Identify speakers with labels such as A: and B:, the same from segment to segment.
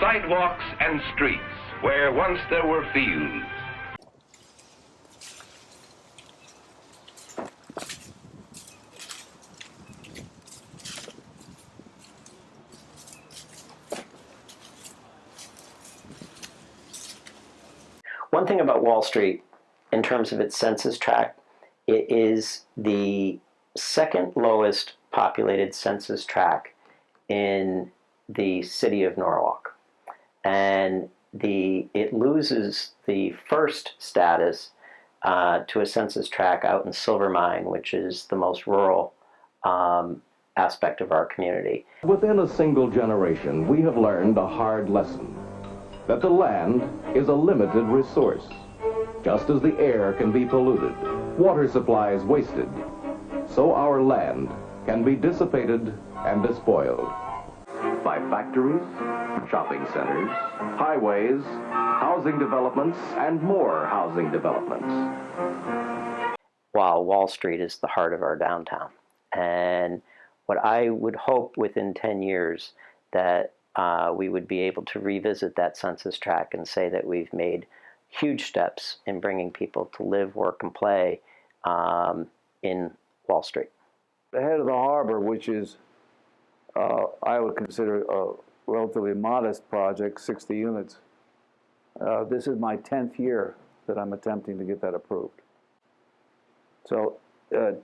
A: sidewalks and streets where once there were fields.
B: One thing about Wall Street, in terms of its census tract, it is the second lowest populated census tract in the city of Norwalk. And it loses the first status to a census tract out in Silvermine, which is the most rural aspect of our community.
C: Within a single generation, we have learned a hard lesson, that the land is a limited resource. Just as the air can be polluted, water supplies wasted, so our land can be dissipated and despoiled by factories, shopping centers, highways, housing developments, and more housing developments.
B: While Wall Street is the heart of our downtown. And what I would hope within 10 years that we would be able to revisit that census tract and say that we've made huge steps in bringing people to live, work, and play in Wall Street.
D: The head of the harbor, which is, I would consider a relatively modest project, 60 units. This is my 10th year that I'm attempting to get that approved. So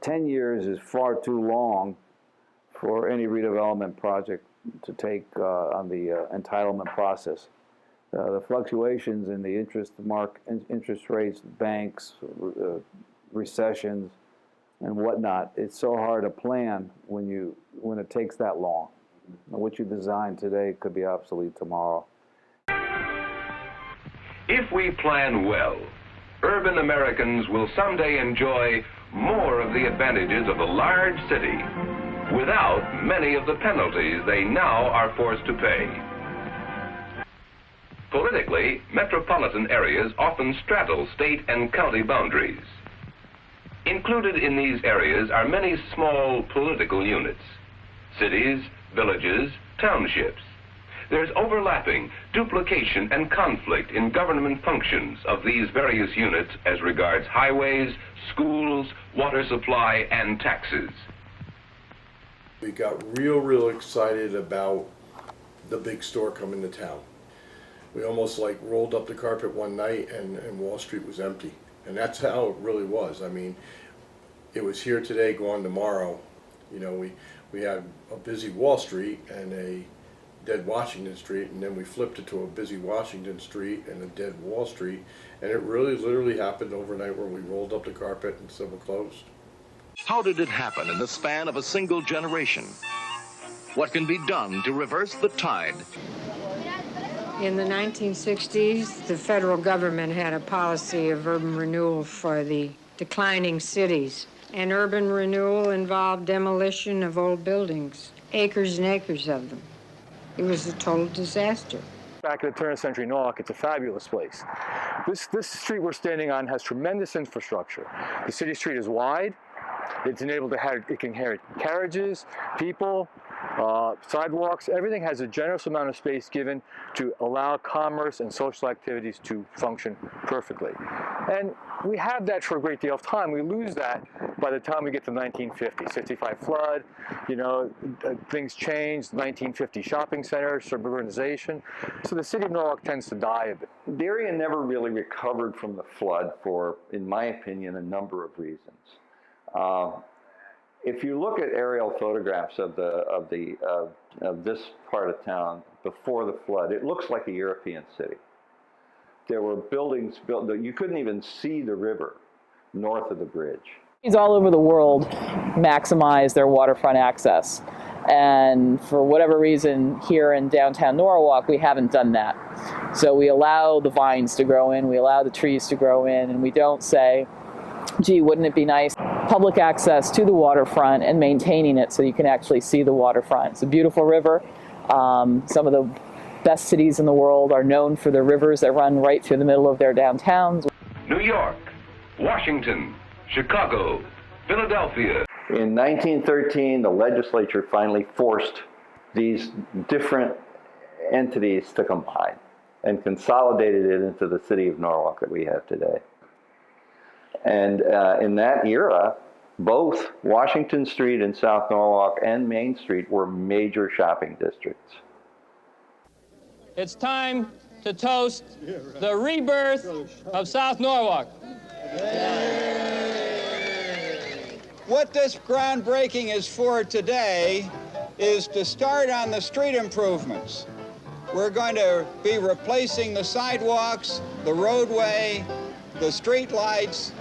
D: 10 years is far too long for any redevelopment project to take on the entitlement process. The fluctuations in the interest rates, banks, recessions, and whatnot, it's so hard to plan when it takes that long. What you design today could be obsolete tomorrow.
A: If we plan well, urban Americans will someday enjoy more of the advantages of a large city without many of the penalties they now are forced to pay. Politically, metropolitan areas often straddle state and county boundaries. Included in these areas are many small political units, cities, villages, townships. There's overlapping, duplication, and conflict in government functions of these various units as regards highways, schools, water supply, and taxes.
E: We got real excited about the big store coming to town. We almost like rolled up the carpet one night and Wall Street was empty. And that's how it really was. I mean, it was here today, gone tomorrow. You know, we had a busy Wall Street and a dead Washington Street, and then we flipped it to a busy Washington Street and a dead Wall Street. And it really literally happened overnight where we rolled up the carpet and said we're closed.
F: How did it happen in the span of a single generation? What can be done to reverse the tide?
G: In the 1960s, the federal government had a policy of urban renewal for the declining cities. And urban renewal involved demolition of old buildings, acres and acres of them. It was a total disaster.
D: Back at the turn of the century, Norwalk, it's a fabulous place. This street we're standing on has tremendous infrastructure. The city street is wide. It's enabled to it can carry carriages, people, sidewalks. Everything has a generous amount of space given to allow commerce and social activities to function perfectly. And we have that for a great deal of time. We lose that by the time we get to 1950. 65 flood, you know, things changed, 1950 shopping centers, suburbanization. So the city of Norwalk tends to die a bit.
H: The area never really recovered from the flood for, in my opinion, a number of reasons. If you look at aerial photographs of this part of town before the flood, it looks like a European city. There were buildings built that you couldn't even see the river north of the bridge.
I: Cities all over the world maximize their waterfront access. And for whatever reason, here in downtown Norwalk, we haven't done that. So we allow the vines to grow in, we allow the trees to grow in, and we don't say, gee, wouldn't it be nice? Public access to the waterfront and maintaining it so you can actually see the waterfront. It's a beautiful river. Some of the best cities in the world are known for their rivers that run right through the middle of their downtowns.
A: New York, Washington, Chicago, Philadelphia.
H: In 1913, the legislature finally forced these different entities to combine and consolidated it into the city of Norwalk that we have today. And in that era, both Washington Street in South Norwalk and Main Street were major shopping districts.
J: It's time to toast the rebirth of South Norwalk.
K: What this groundbreaking is for today is to start on the street improvements. We're going to be replacing the sidewalks, the roadway, the street lights.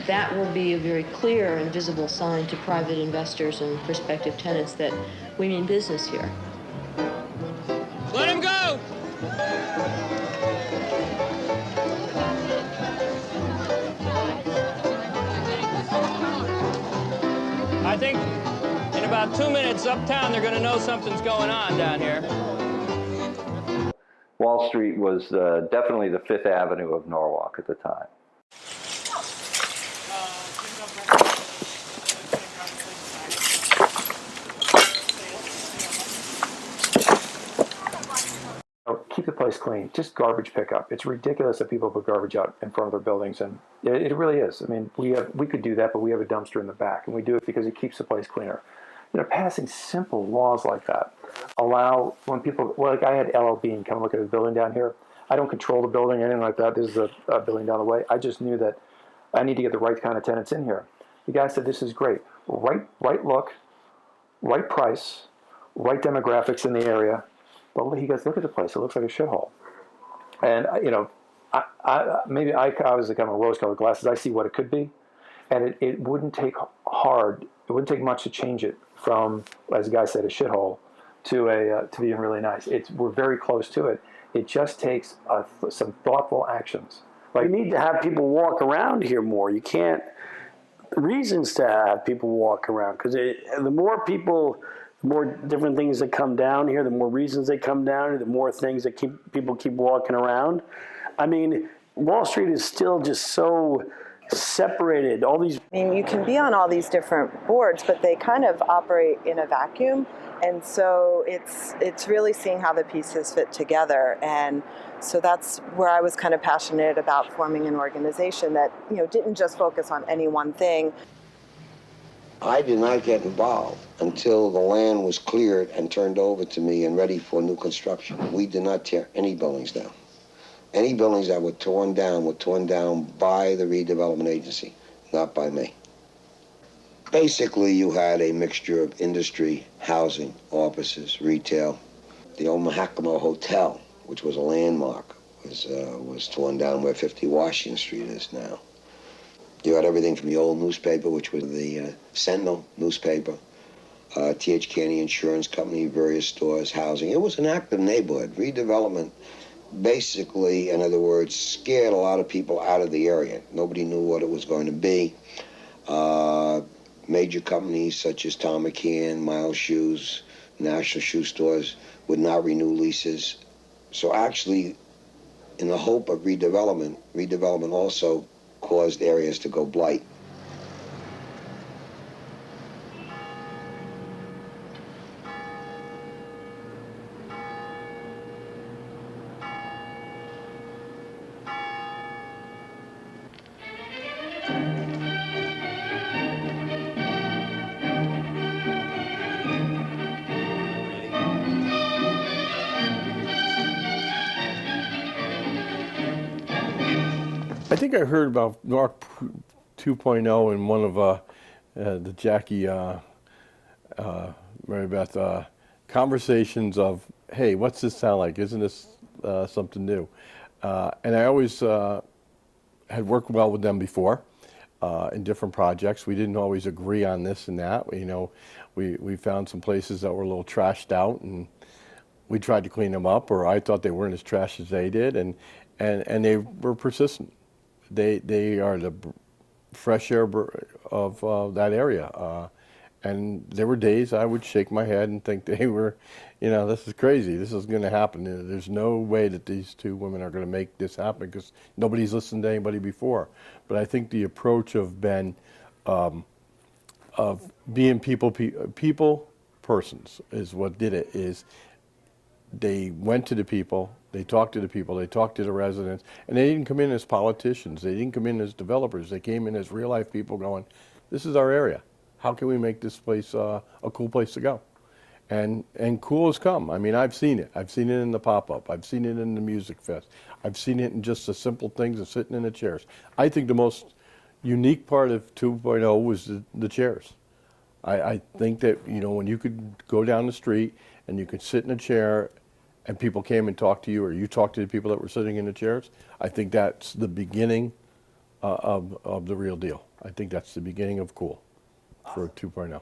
L: That will be a very clear and visible sign to private investors and prospective tenants that we mean business here.
J: Let him go! I think in about 2 minutes uptown they're going to know something's going on down here.
H: Wall Street was definitely the Fifth Avenue of Norwalk at the time.
M: Keep the place clean. Just garbage pickup. It's ridiculous that people put garbage out in front of their buildings, and it really is. I mean, we could do that, but we have a dumpster in the back, and we do it because it keeps the place cleaner. You know, passing simple laws like that allow when people, well, like I had LL Bean come look at a building down here. I don't control the building or anything like that. This is a building down the way. I just knew that I need to get the right kind of tenants in here. The guy said, "This is great. Right look, right price, right demographics in the area." But he goes, "Look at the place. It looks like a shithole." And you know, maybe I was kind of rose-colored glasses. I see what it could be, and it wouldn't take hard. It wouldn't take much to change it from, as the guy said, a shithole to being really nice. We're very close to it. It just takes some thoughtful actions.
N: Like, you need to have people walk around here more. You can't reasons to have people walk around, because the more people. The more different things that come down here, the more reasons they come down here, the more things that people keep walking around. I mean, Wall Street is still just so separated. All these.
O: I mean, you can be on all these different boards, but they kind of operate in a vacuum, and so it's really seeing how the pieces fit together. And so that's where I was kind of passionate about forming an organization that, you know, didn't just focus on any one thing.
P: I did not get involved until the land was cleared and turned over to me and ready for new construction. We did not tear any buildings down. Any buildings that were torn down by the redevelopment agency, not by me. Basically, you had a mixture of industry, housing, offices, retail. The old Mahakama Hotel, which was a landmark, was torn down where 50 Washington Street is now. You had everything from the old newspaper, which was the Sentinel newspaper, T.H. Caney Insurance Company, various stores, housing. It was an active neighborhood. Redevelopment basically, in other words, scared a lot of people out of the area. Nobody knew what it was going to be. Major companies such as Tom McKeon, Miles Shoes, National Shoe Stores would not renew leases. So actually, in the hope of redevelopment also caused areas to go blight.
Q: I think I heard about Norwalk 2.0 in one of the Jackie, Mary Beth, conversations of, hey, what's this sound like? Isn't this something new? And I always had worked well with them before in different projects. We didn't always agree on this and that. You know, we found some places that were a little trashed out, and we tried to clean them up, or I thought they weren't as trash as they did, and they were persistent. They are the fresh air of that area. And there were days I would shake my head and think they were, you know, this is crazy. This is going to happen. There's no way that these two women are going to make this happen because nobody's listened to anybody before. But I think the approach of Ben, of being people persons is what did it, is they went to the people, they talked to the people, they talked to the residents, and they didn't come in as politicians, they didn't come in as developers, they came in as real life people going, this is our area. How can we make this place a cool place to go? And cool has come. I mean, I've seen it. I've seen it in the pop-up. I've seen it in the music fest. I've seen it in just the simple things of sitting in the chairs. I think the most unique part of 2.0 was the chairs. I think that, you know, when you could go down the street and you could sit in a chair and people came and talked to you, or you talked to the people that were sitting in the chairs, I think that's the beginning of the real deal. I think that's the beginning of cool for 2.0.